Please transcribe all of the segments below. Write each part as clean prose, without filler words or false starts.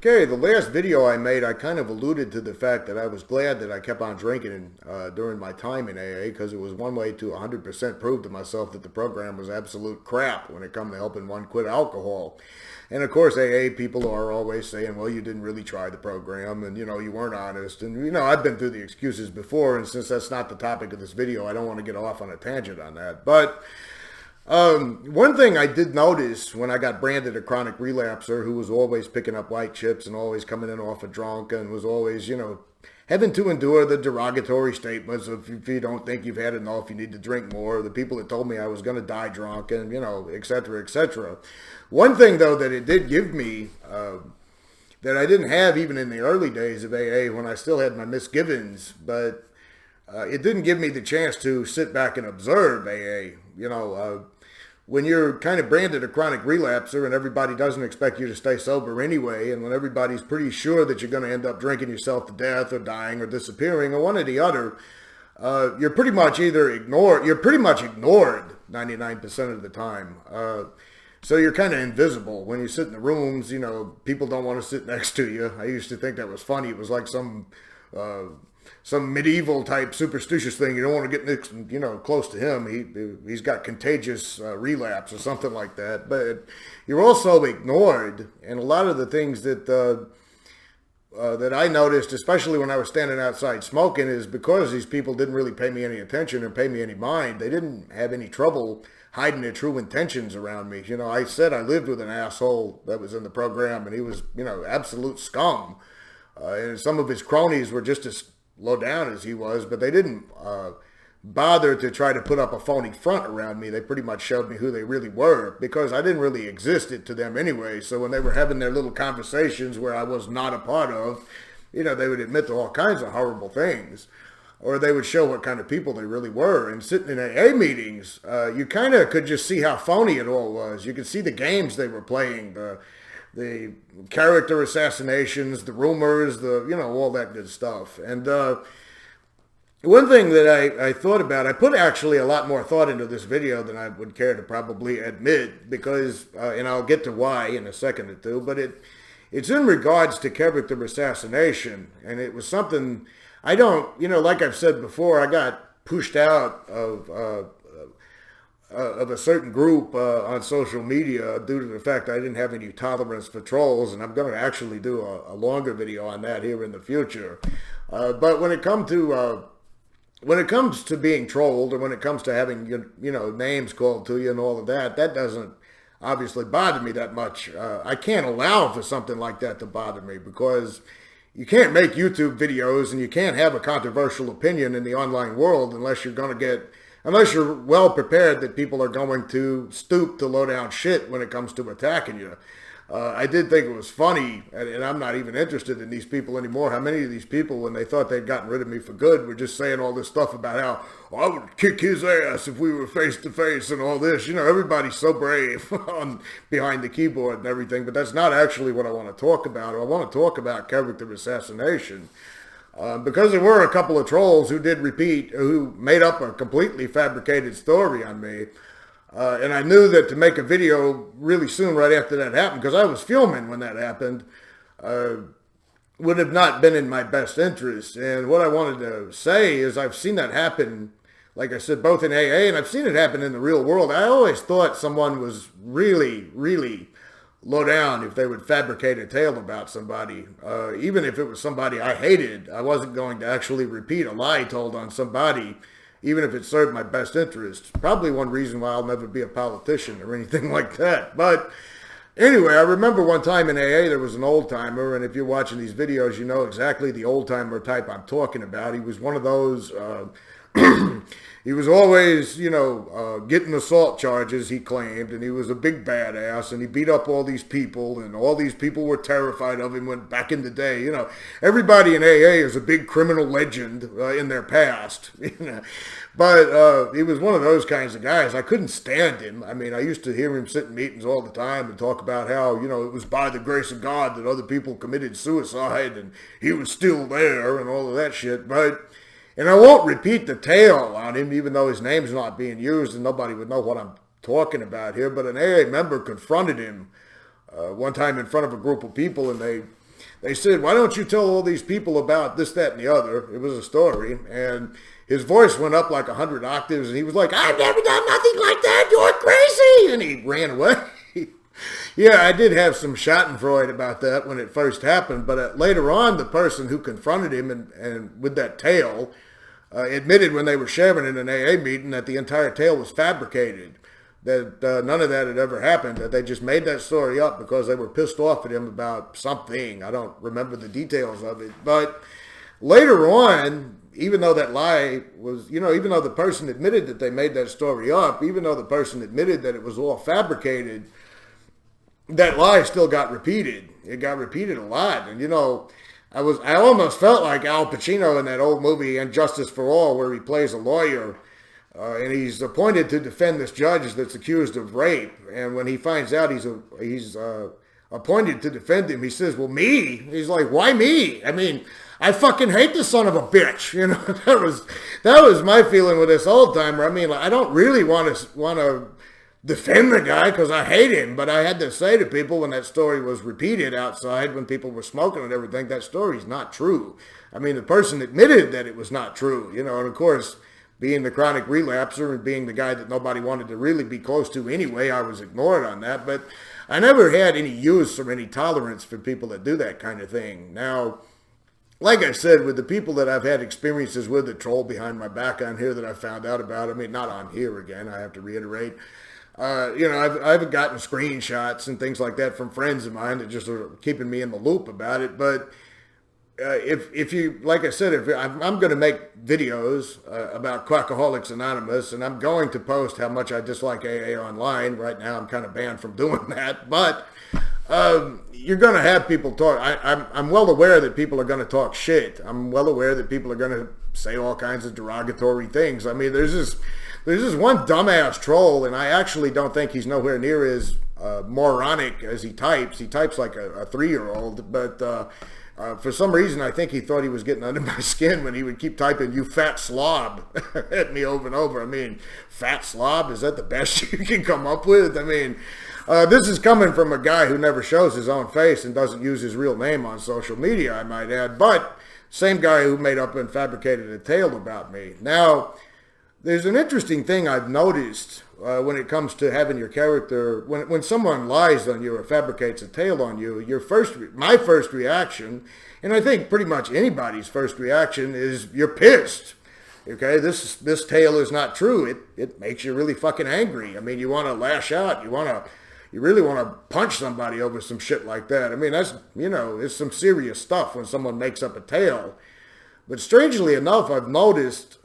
Okay, the last video I made, I kind of alluded to the fact that I was glad that I kept on drinking during my time in AA, because it was one way to 100% prove to myself that the program was absolute crap when it come to helping one quit alcohol. And of course, AA people are always saying, well, you didn't really try the program, and you weren't honest. And I've been through the excuses before, and since that's not the topic of this video, I don't want to get off on a tangent on that. But one thing I did notice when I got branded a chronic relapser who was always picking up white chips and always coming in off a drunk and was always, having to endure the derogatory statements of if you don't think you've had enough, you need to drink more. The people that told me I was going to die drunk and, et cetera, et cetera. One thing, though, that it did give me that I didn't have even in the early days of AA when I still had my misgivings, but it didn't give me the chance to sit back and observe AA. When you're kind of branded a chronic relapser and everybody doesn't expect you to stay sober anyway, and when everybody's pretty sure that you're going to end up drinking yourself to death or dying or disappearing or one or the other, you're pretty much ignored 99% of the time. So you're kind of invisible. When you sit in the rooms, people don't want to sit next to you. I used to think that was funny. It was like some medieval type superstitious thing. You don't want to get next, close to him. He's got contagious relapse or something like that. But you're also ignored, and a lot of the things that that I noticed, especially when I was standing outside smoking, is because these people didn't really pay me any attention or pay me any mind. They didn't have any trouble hiding their true intentions around me. I said I lived with an asshole that was in the program, and he was, absolute scum. And some of his cronies were just as low down as he was, but they didn't bother to try to put up a phony front around me. They pretty much showed me who they really were, because I didn't really exist to them anyway. So when they were having their little conversations where I was not a part of, they would admit to all kinds of horrible things, or they would show what kind of people they really were. And sitting in AA meetings, you kind of could just see how phony it all was. You could see the games they were playing, the character assassinations, the rumors, all that good stuff. And one thing that I thought about, I put actually a lot more thought into this video than I would care to probably admit, because, and I'll get to why in a second or two, but it's in regards to character assassination. And it was something I don't, like I've said before, I got pushed out of a certain group on social media due to the fact I didn't have any tolerance for trolls, and I'm going to actually do a longer video on that here in the future. But when it comes to being trolled, or when it comes to having names called to you and all of that, that doesn't obviously bother me that much. I can't allow for something like that to bother me, because you can't make YouTube videos and you can't have a controversial opinion in the online world unless you're well prepared that people are going to stoop to low down shit when it comes to attacking you. I did think it was funny, and I'm not even interested in these people anymore. How many of these people, when they thought they'd gotten rid of me for good, were just saying all this stuff about how I would kick his ass if we were face to face and all this. Everybody's so brave behind the keyboard and everything, but that's not actually what I want to talk about. I want to talk about character assassination. Because there were a couple of trolls who made up a completely fabricated story on me. And I knew that to make a video really soon right after that happened, because I was filming when that happened, would have not been in my best interest. And what I wanted to say is I've seen that happen, like I said, both in AA, and I've seen it happen in the real world. I always thought someone was really, really low down if they would fabricate a tale about somebody. Even if it was somebody I hated, I wasn't going to actually repeat a lie told on somebody, even if it served my best interest. Probably one reason why I'll never be a politician or anything like that. But anyway, I remember one time in AA there was an old-timer, and if you're watching these videos, you know exactly the old-timer type I'm talking about. He was one of those, he was always, getting assault charges, he claimed, and he was a big badass, and he beat up all these people, and all these people were terrified of him when back in the day. Everybody in AA is a big criminal legend in their past. But he was one of those kinds of guys. I couldn't stand him. I mean, I used to hear him sit in meetings all the time and talk about how, it was by the grace of God that other people committed suicide, and he was still there and all of that shit. And I won't repeat the tale on him, even though his name's not being used and nobody would know what I'm talking about here. But an AA member confronted him one time in front of a group of people, and they said, why don't you tell all these people about this, that, and the other? It was a story. And his voice went up like 100 octaves, and he was like, I've never done nothing like that. You're crazy. And he ran away. Yeah, I did have some schadenfreude about that when it first happened, but later on, the person who confronted him and with that tale admitted when they were sharing in an AA meeting that the entire tale was fabricated, that none of that had ever happened, that they just made that story up because they were pissed off at him about something. I don't remember the details of it, but later on, even though that lie was, even though the person admitted that they made that story up, even though the person admitted that it was all fabricated, that lie still got repeated. It got repeated a lot. And, I almost felt like Al Pacino in that old movie, And Justice for All, where he plays a lawyer, and he's appointed to defend this judge that's accused of rape. And when he finds out he's appointed to defend him, he says, well, me? He's like, why me? I mean, I fucking hate this son of a bitch. That was my feeling with this old timer. I mean, I don't really want to defend the guy because I hate him, but I had to say to people when that story was repeated outside, when people were smoking and everything, that story's not true. I mean, the person admitted that it was not true, and of course, being the chronic relapser and being the guy that nobody wanted to really be close to anyway, I was ignored on that, but I never had any use or any tolerance for people that do that kind of thing. Now, like I said, with the people that I've had experiences with, the troll behind my back on here that I found out about, I mean, not on here again, I have to reiterate, I've gotten screenshots and things like that from friends of mine that just are keeping me in the loop about it. But if you, like I said, if I'm going to make videos about Quackaholics Anonymous, and I'm going to post how much I dislike AA online. Right now, I'm kind of banned from doing that. But you're going to have people talk. I'm well aware that people are going to talk shit. I'm well aware that people are going to say all kinds of derogatory things. I mean, there's this one dumbass troll, and I actually don't think he's nowhere near as moronic as he types. He types like a 3-year-old, but for some reason I think he thought he was getting under my skin when he would keep typing, you fat slob, at me over and over. I mean, fat slob, is that the best you can come up with? I mean, this is coming from a guy who never shows his own face and doesn't use his real name on social media, I might add, but same guy who made up and fabricated a tale about me. Now, there's an interesting thing I've noticed when it comes to having your character, when someone lies on you or fabricates a tale on you, my first reaction, and I think pretty much anybody's first reaction, is you're pissed. Okay, this tale is not true. It makes you really fucking angry. I mean, you want to lash out. You really want to punch somebody over some shit like that. I mean, that's, it's some serious stuff when someone makes up a tale. But strangely enough, I've noticed,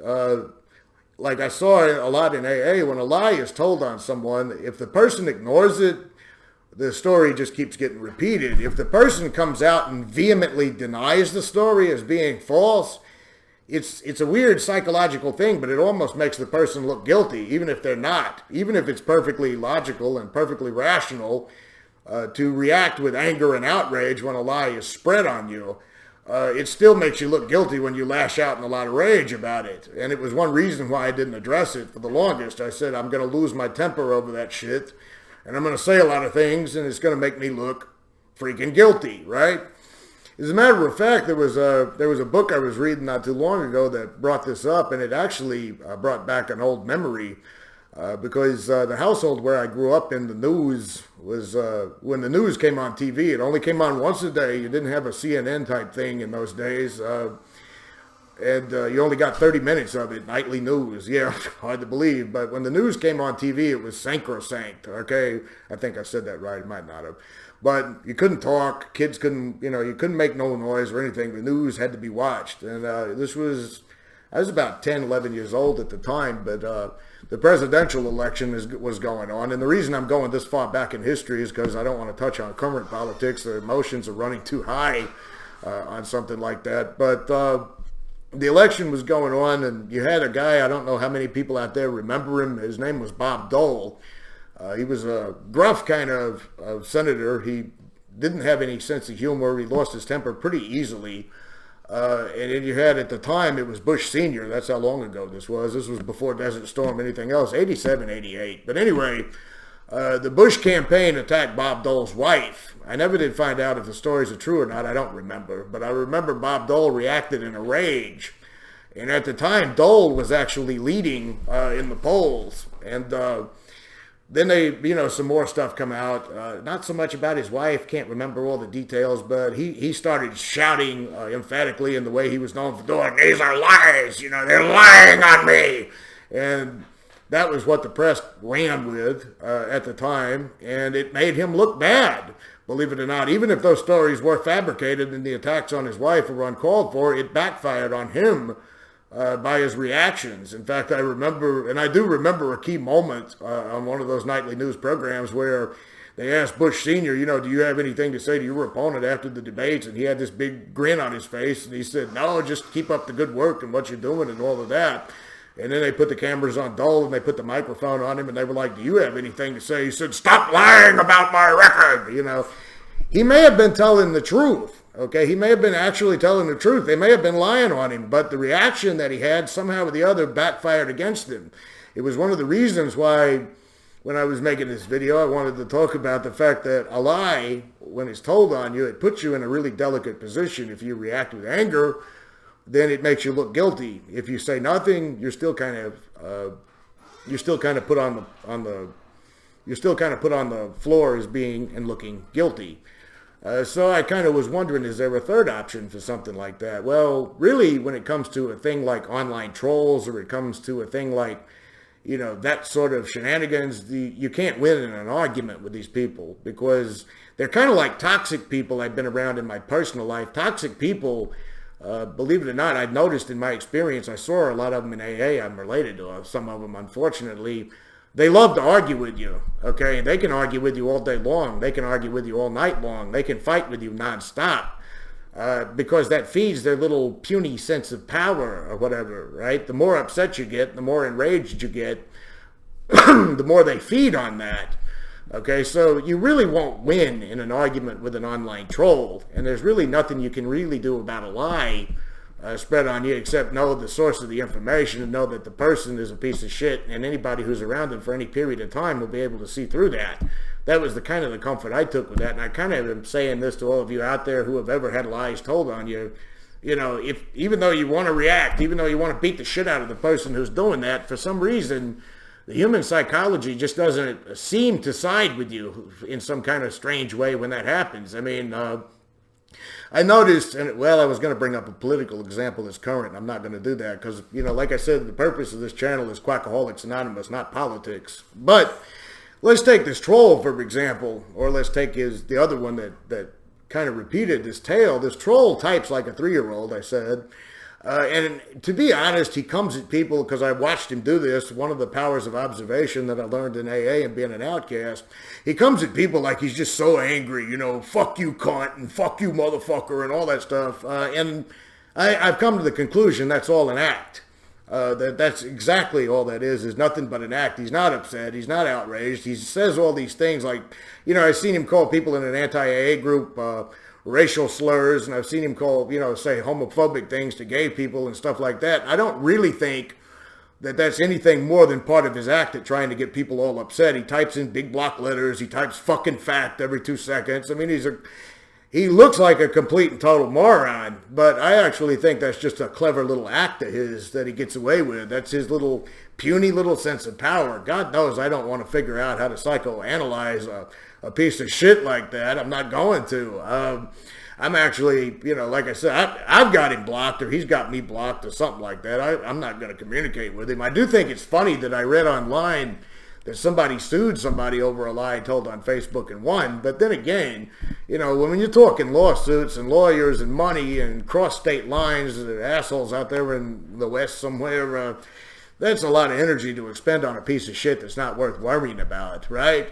like I saw a lot in AA, when a lie is told on someone, if the person ignores it, the story just keeps getting repeated. If the person comes out and vehemently denies the story as being false, it's a weird psychological thing, but it almost makes the person look guilty, even if they're not. Even if it's perfectly logical and perfectly rational to react with anger and outrage when a lie is spread on you. It still makes you look guilty when you lash out in a lot of rage about it. And it was one reason why I didn't address it for the longest. I said, I'm going to lose my temper over that shit, and I'm going to say a lot of things, and it's going to make me look freaking guilty, right? As a matter of fact, there was a book I was reading not too long ago that brought this up, and it actually brought back an old memory. Because the household where I grew up in, the news was, when the news came on TV, it only came on once a day. You didn't have a CNN type thing in those days. And you only got 30 minutes of it, nightly news. Yeah, hard to believe. But when the news came on TV, it was sacrosanct, okay? I think I said that right. I might not have. But you couldn't talk. Kids couldn't, you couldn't make no noise or anything. The news had to be watched. And I was about 10, 11 years old at the time, but the presidential election was going on. And the reason I'm going this far back in history is because I don't want to touch on current politics. The emotions are running too high on something like that. But the election was going on, and you had a guy, I don't know how many people out there remember him. His name was Bob Dole. He was a gruff kind of senator. He didn't have any sense of humor. He lost his temper pretty easily. And then you had, at the time, it was Bush Sr. That's how long ago this was. This was before Desert Storm, anything else, 87, 88. But anyway, The Bush campaign attacked Bob Dole's wife. I never did find out if the stories are true or not. I don't remember. But I remember Bob Dole reacted in a rage. And at the time, Dole was actually leading in the polls. And then some more stuff come out. Not so much about his wife. Can't remember all the details. But he started shouting emphatically in the way he was known for doing. These are lies. They're lying on me. And that was what the press ran with at the time, and it made him look bad, believe it or not. Even if those stories were fabricated and the attacks on his wife were uncalled for, it backfired on him by his reactions. In fact, I do remember a key moment on one of those nightly news programs where they asked Bush Sr., do you have anything to say to your opponent after the debates? And he had this big grin on his face, and he said, no, just keep up the good work and what you're doing and all of that. And then they put the cameras on Dole and they put the microphone on him and they were like, do you have anything to say? He said, stop lying about my record. He may have been telling the truth. Okay, he may have been actually telling the truth. They may have been lying on him, but the reaction that he had somehow or the other backfired against him. It was one of the reasons why when I was making this video, I wanted to talk about the fact that a lie, when it's told on you, it puts you in a really delicate position. If you react with anger, then it makes you look guilty. If you say nothing, you're still kind of put on the floor as being and looking guilty. So I kind of was wondering, is there a third option for something like that? Well, really, when it comes to a thing like online trolls, or it comes to a thing like, that sort of shenanigans, you can't win in an argument with these people, because they're kind of like toxic people I've been around in my personal life. Toxic people, believe it or not, I've noticed in my experience, I saw a lot of them in AA. I'm related to some of them, unfortunately. They love to argue with you, okay? They can argue with you all day long. They can argue with you all night long. They can fight with you nonstop because that feeds their little puny sense of power or whatever, right? The more upset you get, the more enraged you get, the more they feed on that. Okay, so you really won't win in an argument with an online troll, and there's really nothing you can really do about a lie spread on you except know the source of the information and know that the person is a piece of shit, and anybody who's around them for any period of time will be able to see through that. That was the kind of the comfort I took with that, and I kind of am saying this to all of you out there who have ever had lies told on you. If even though you want to react, even though you want to beat the shit out of the person who's doing that, for some reason the human psychology just doesn't seem to side with you in some kind of strange way when that happens. I mean, I noticed, I was going to bring up a political example that's current. I'm not going to do that because, like I said, the purpose of this channel is Quackaholics Anonymous, not politics. But let's take this troll, for example, or let's take the other one that kind of repeated this tale. This troll types like a 3-year-old, I said. And to be honest, he comes at people, because I watched him do this, one of the powers of observation that I learned in AA and being an outcast, he comes at people like he's just so angry, fuck you cunt and fuck you motherfucker and all that stuff. And I've come to the conclusion that's all an act. That's exactly all that is nothing but an act. He's not upset. He's not outraged. He says all these things like, I've seen him call people in an anti-AA group racial slurs, and I've seen him call, say homophobic things to gay people and stuff like that. I don't really think that that's anything more than part of his act at trying to get people all upset. He types in big block letters. He types fucking fact every 2 seconds. I mean, he looks like a complete and total moron, but I actually think that's just a clever little act of his that he gets away with. That's his little puny little sense of power. God knows I don't want to figure out how to psychoanalyze a piece of shit like that. I'm not going to. I'm actually, like I said, I've got him blocked, or he's got me blocked, or something like that. I'm not going to communicate with him. I do think it's funny that I read online that somebody sued somebody over a lie told on Facebook and won. But then again, when you're talking lawsuits and lawyers and money and cross-state lines, assholes out there in the West somewhere, that's a lot of energy to expend on a piece of shit that's not worth worrying about, right?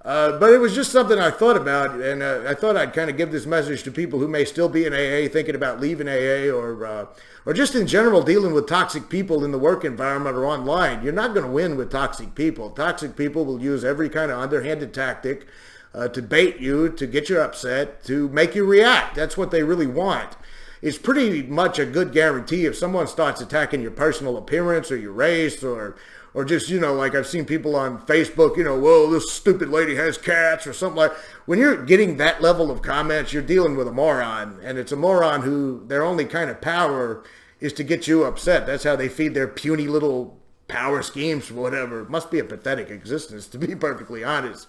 But it was just something I thought about, and I thought I'd kind of give this message to people who may still be in AA, thinking about leaving AA, or just in general dealing with toxic people in the work environment or online. You're not going to win with toxic people. Toxic people will use every kind of underhanded tactic to bait you, to get you upset, to make you react. That's what they really want. It's pretty much a good guarantee if someone starts attacking your personal appearance or your race or or just, like I've seen people on Facebook, whoa, this stupid lady has cats or something like. When you're getting that level of comments, you're dealing with a moron, and it's a moron who their only kind of power is to get you upset. That's how they feed their puny little power schemes or whatever. It must be a pathetic existence, to be perfectly honest.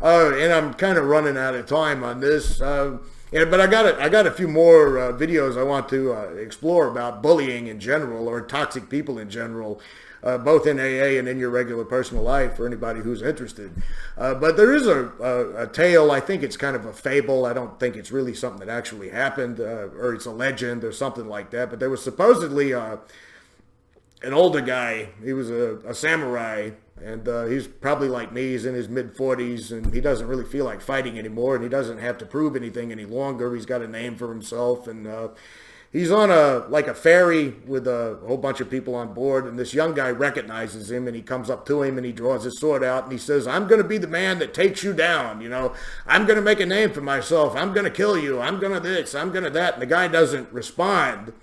And I'm kind of running out of time on this. But I got a few more videos I want to explore about bullying in general, or toxic people in general, both in AA and in your regular personal life for anybody who's interested. But there is a tale. I think it's kind of a fable. I don't think it's really something that actually happened, or it's a legend or something like that. But there was supposedly an older guy. He was a samurai, and he's probably like me. He's in his mid-40s, and he doesn't really feel like fighting anymore, and he doesn't have to prove anything any longer. He's got a name for himself, and he's on a ferry with a whole bunch of people on board, and this young guy recognizes him, and he comes up to him, and he draws his sword out, and he says, "I'm going to be the man that takes you down, I'm going to make a name for myself. I'm going to kill you. I'm going to this. I'm going to that." And the guy doesn't respond.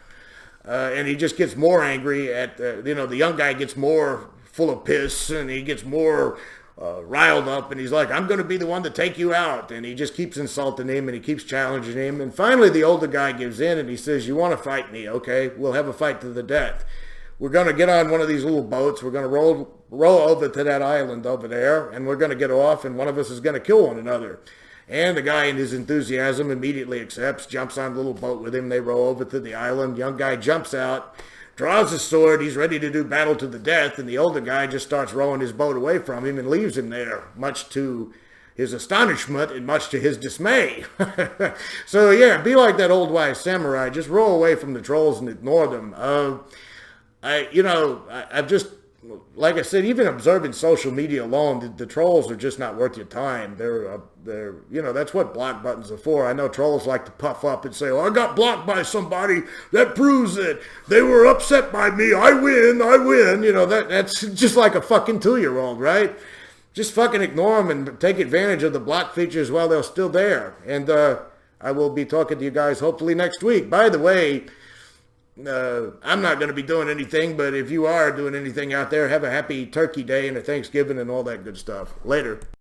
And he just gets more angry at, the young guy gets more full of piss, and he gets more riled up, and he's like, "I'm going to be the one to take you out." And he just keeps insulting him, and he keeps challenging him. And finally, the older guy gives in, and he says, "You want to fight me? Okay, we'll have a fight to the death. We're going to get on one of these little boats. We're going to row over to that island over there, and we're going to get off, and one of us is going to kill one another." And the guy, in his enthusiasm, immediately accepts, jumps on the little boat with him. They row over to the island. Young guy jumps out, draws his sword. He's ready to do battle to the death. And the older guy just starts rowing his boat away from him and leaves him there, much to his astonishment and much to his dismay. So, yeah, be like that old wise samurai. Just row away from the trolls and ignore them. I've just... Like I said, even observing social media alone, the trolls are just not worth your time. They're that's what block buttons are for. I know trolls like to puff up and say, "Oh, I got blocked by somebody. That proves it. They were upset by me. I win. That's just like a fucking 2-year-old, right? Just fucking ignore them and take advantage of the block features while they're still there. And I will be talking to you guys hopefully next week. By the way, I'm not going to be doing anything, but if you are doing anything out there, have a happy Turkey Day and a Thanksgiving and all that good stuff. Later.